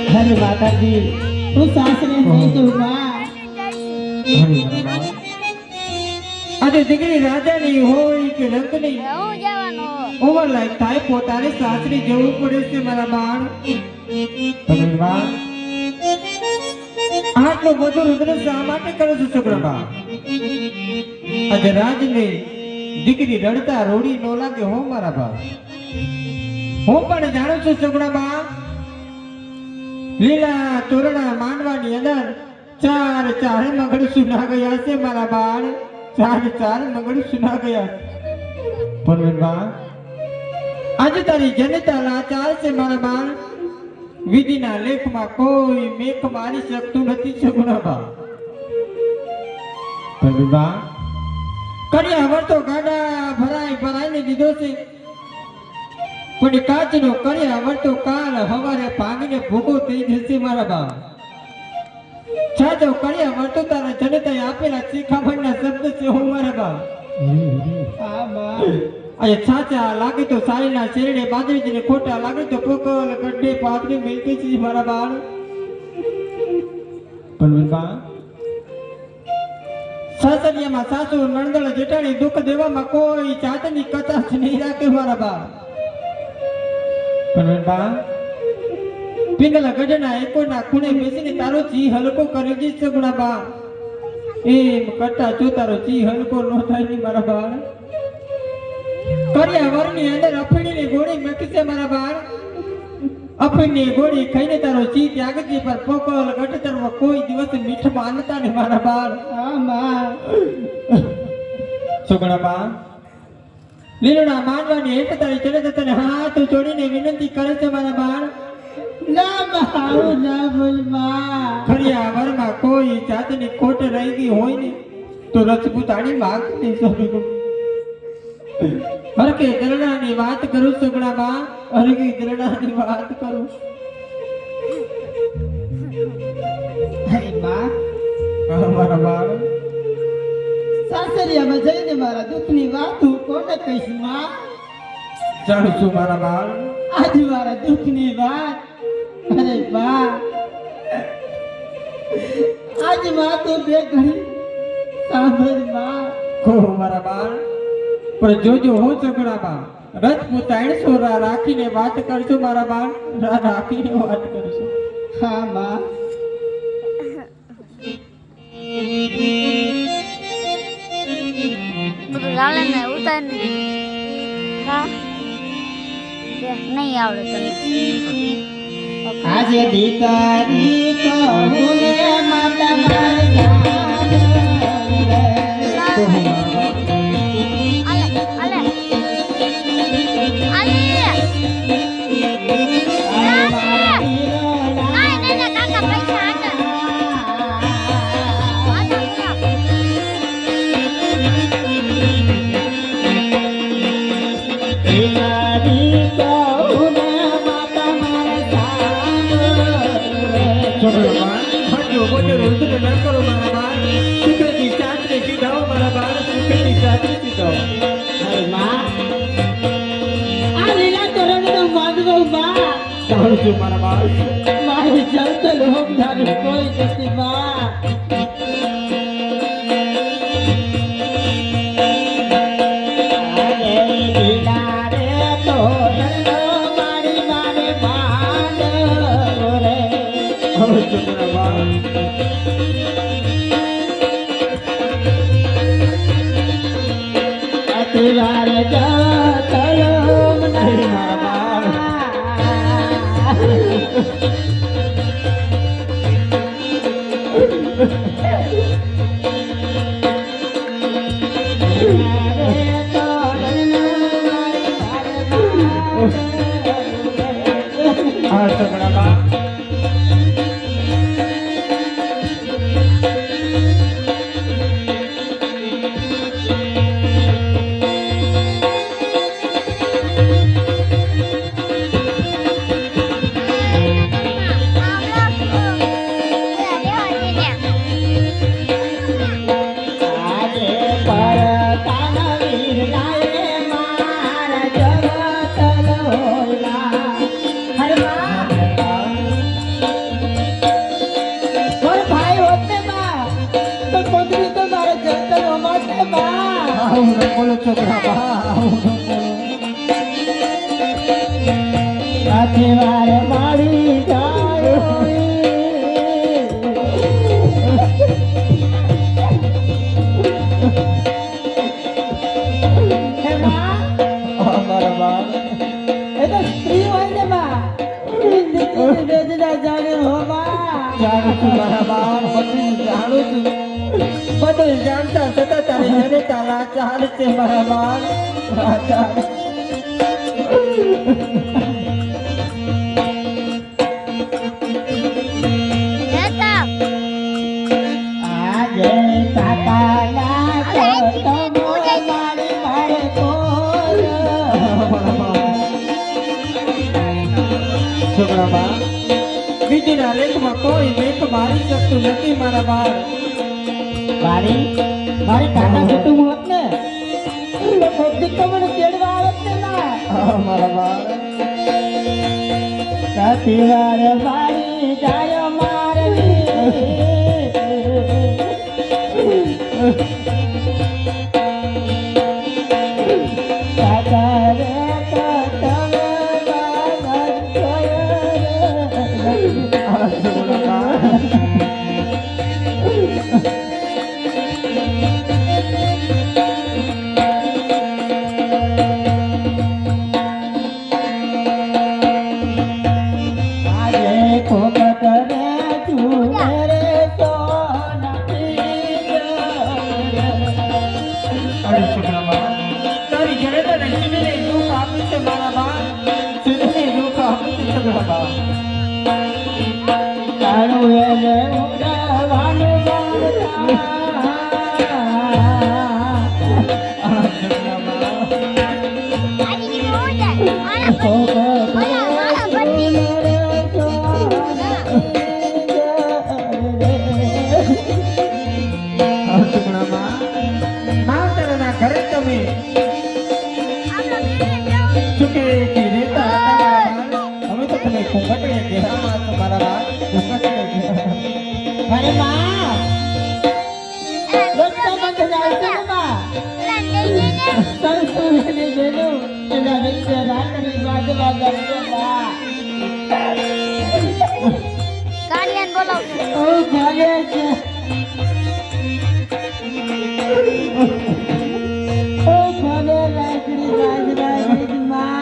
हरे माता जी तू सासरे नहीं दूंगा अरे દીકરી રાજાની હોય કે રંગની હું જવાનો ઓવર લાઈફ થાય પોતાને સાસરી જવું પડે છે મારા બાળ ભગવાન આટલો બધો રુદ્ર શા માટે કરો છો છોકરા બા આજે રાજને દીકરી રડતા રોડી નો લાગે હો મારા બા હું પણ જાણું છું છોકરા બા લીલા તોરણા માંડવાની અંદર ચાર મગડ સુના ગયા છે મારા બાળ ચાર મગડ સુના ગયા પણ બા આજે તારી જનતા લાચાર છે મારા બાળ વિધિના લેખમાં કોઈ મેખ મારી શકતું નથી છોકરા બા પણ બા કર્યા વર્તો ગાડા ભરાઈને દીધો છે પણ કાચનો કર્યા વર્તો કાલ હવારે ભાંગીને ભૂકો થઈ જશે મારા બા છાજો કર્યા વર્તો તારા જનતાએ આપેલા શિખામણના શબ્દ છે હું મારા બા હા બા અરે સાચા લાગે તો સારીના શેરડે બાજરીને ખોટા લાગે તો પોકલ ગड्ढे પાથરી મિલતી છે મારા બાળ પણ બા સાસરિયામાં સાસુ નણંદળ જેઠાણી દુઃખ દેવામાં કોઈ જાતની કચાશ નહીં રાખે મારા બા પણ બા પિંગલા ગઢના એકોના ખૂણે બેસીને તારો જી હલકો કરી દી સગુણા બા એમ કરતા જો તારો જી હલકો ન થાય ની મારા બાળ કર્યા વરની અંદર અફીણીની ગોળી મેકી છે મારા બાળ અફીણની ગોળી ખાઈને તારો જી ત્યાગજી પર પોકલ ગઢતરમાં કોઈ દિવસ મીઠ માનતા ને મારા બાળ હા બા સગુણા બા લીલડા માનવાની હેઠ તારી ચડે તને હાથ જોડીને વિનંતી કરે છે મારા બાળ ના બા આવું ના બોલ બા ખરિયા વરમાં કોઈ જાતની ખોટ રહી ગઈ હોય ને તો રજપૂતાણી માગતી સગુણ હરકે દરડાની વાત કરું સગડા બા હરકે દરડાની વાત કરું અરે બા મારા બાળ સાસરિયામાં જઈને મારા દુઃખની વાત હું કોને કહીશ માં જાણું છું મારા બાળ આજ મારા દુઃખની વાત અરે બા આજ માં તો બે ઘડી સાંભળ માં કહો મારા બાળ પણ જોજો હું સગડા બા રજપૂતાણી સોરા રાખીને વાત કરજો મારા બાળ રાખીને વાત કરજો હા માં બધું લાલે ને ઉતાર ને હા નહીં આવડે તને આજે દીકરી કહું ને માતા મારી આલે આલે આલે કાકા પૈસા હતા મારા બાળ મારી જલતલ હોમધારી કોઈ નથી માં વાર મારી જાય સ્ત્રી હોય ને બા જાણે હો બા જાણું છું મારા બાળ બધું જાણું છું બધું જાણતા છતાં તારી જનતા લાચાર છે મારા બાળ લાચાર છોકરા વિધિના લેખમાં કોઈ લેખ મારી શકતું નથી મારા બાળ મારી કાકા કુટુંબ હોત ને કોક દી તો મને તેડવા આવે છે ના મારા બાળ સાથી વાર મારી જાય મારવી કાકા રે કતમ બાબા તારી ઘરે તો લક્ષ્મીને દુઃખ આપ્યું છે મારા બાળ સુધને દુઃખ આપ્યું છે સગડા બાળ તારું એને ઉડાવાનું ઘરે તમે સુખેથી રહેતા હતા અમે તો તમે ઘૂંઘટને ઘેરામાં છો મારા બાળ ઘૂંઘટને ઘેરા અરે માં રસ્તા બંધ જાય છે ને માં સરસુને બેનો એના વચ્ચે રાત્રિ બાજવા ગયો માં ગાડિયાન બોલાવો ઓ ભાગે છે ઓ ભાગે રાત્રિ બાજવા ગયો માં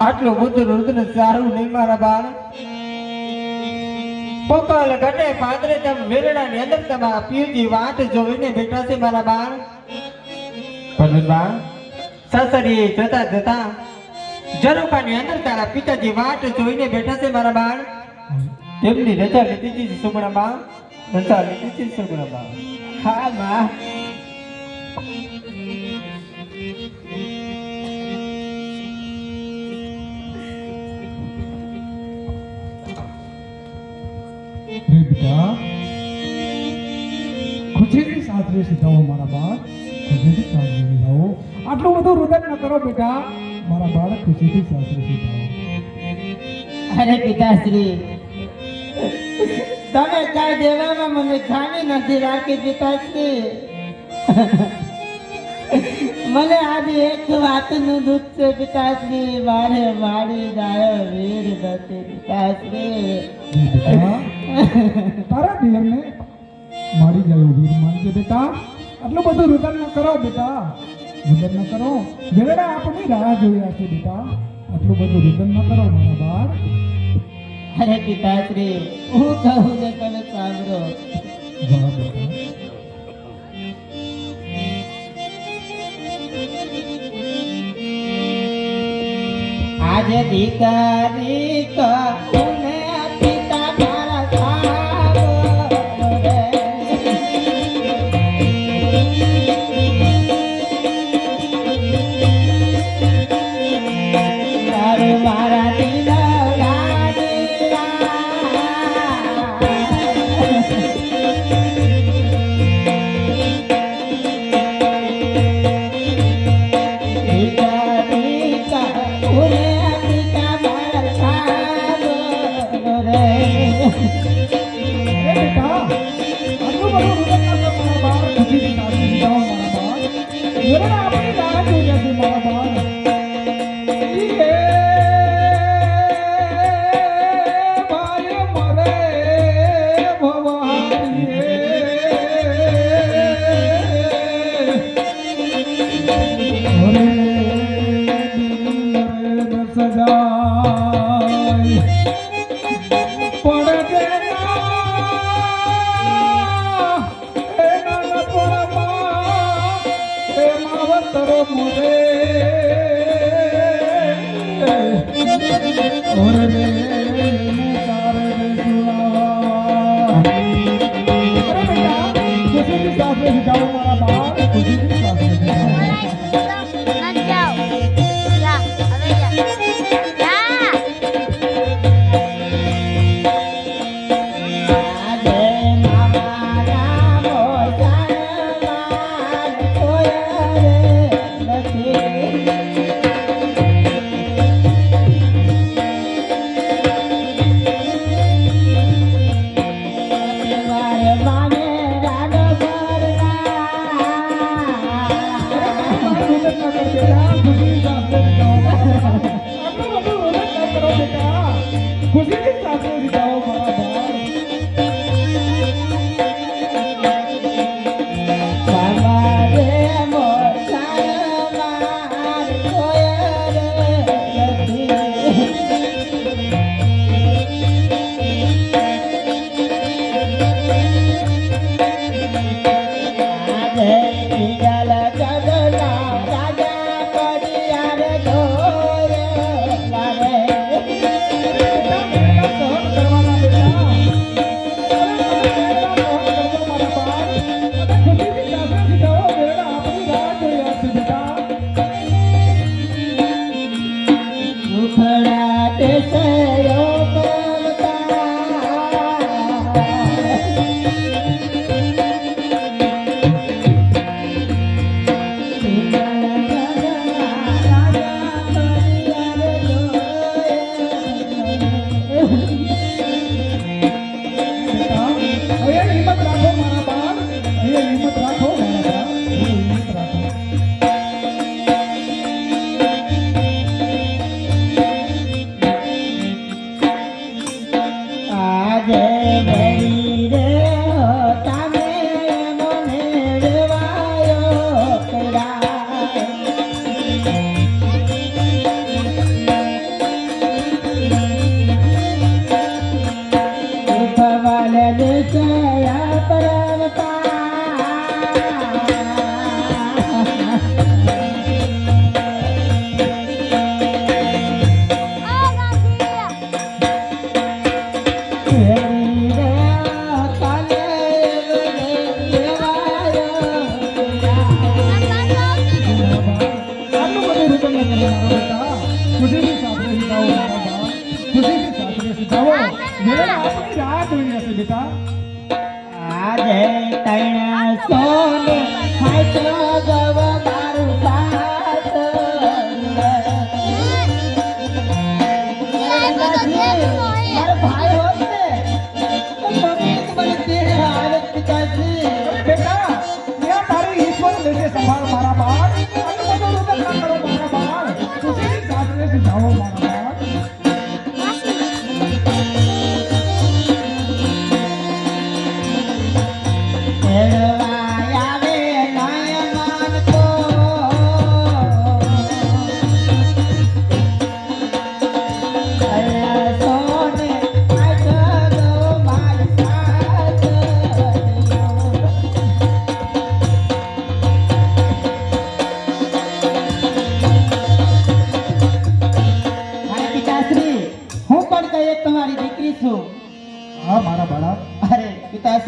આટલું બધું રુદ્ર સારું નહીં મારા બાળ પકલ ઘટે પાદરે તેમ વેરડાની અંદર તમારા પિયુજી વાટ જોઈને બેઠા છે મારા બાળ પણ બાળ સાસરીએ જતા જતા ઝરૂખાની અંદર તારા પિતાજી વાટ જોઈને બેઠા છે મારા બાળ તેમની રજા લીધી છે સુગણા બાળ રજા લીધી છે સુગણા બાળ હા માં रे बेटा खुशीથી સાસરે સીધાઓ મારા બાળ ખુશીથી સાસરે સીધાઓ આટલું બધું રુદન ન કરો બેટા મારા બાળ ખુશીથી સાસરે સીધાઓ અરે પિતાશ્રી તમે કાંઈ દેવામાં મને ખામી નથી રાખી પિતાશ્રી મને આજે એક વાતનું દુઃખ છે પિતાશ્રી મારે મારી જાય વીર નથી પિતાશ્રી બેટા તારા દેરને મારી ગયો વીર માનજે બેટા આટલું બધું રુદન ન કરો બેટા રુદન ન કરો વેરડા આપણી રાહ જોયા છે બેટા આટલું બધું રુદન ન કરો મારા બાળ અરે પિતાશ્રી હું કહું ને તમે સાંભળો વાહ બેટા આજે દીકરી કુને પિતા મારા સારો રે તારું મારા દિલ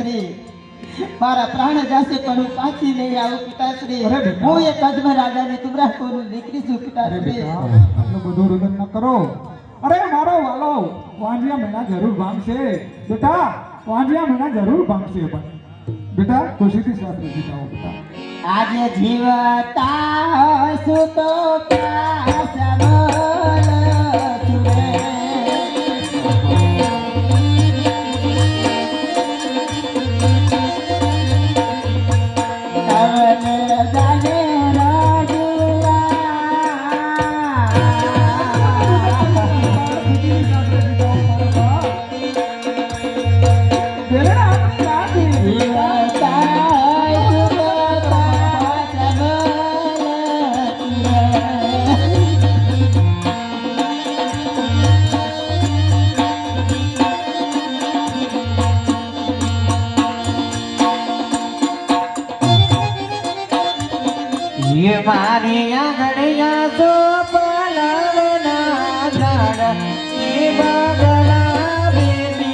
પિતાશ્રી મારા પ્રાણ જાશે પણ હું પાછી નહીં આવું પિતાશ્રી અરે બેટા. હું એક અજમર રાજાની તુમરા કોનું દીકરી છું અરે પિતાશ્રી બેટા આટલું બધું રુદન ન કરો. અરે મારો વાલો વાંજિયા મહિના જરૂર ભાંગશે બેટા, વાંજિયા મહિના જરૂર ભાંગશે. પણ બેટા ખુશીથી શ્વાસ લેતી જાઓ બેટા. આજે જીવતા સુતો પ્યાસમલ સુરે. કવન જાને બેટા આપણી રાહ જોઈ. ये मारी आंगड़िया तो पलवना झाड़ ये बगला बेबी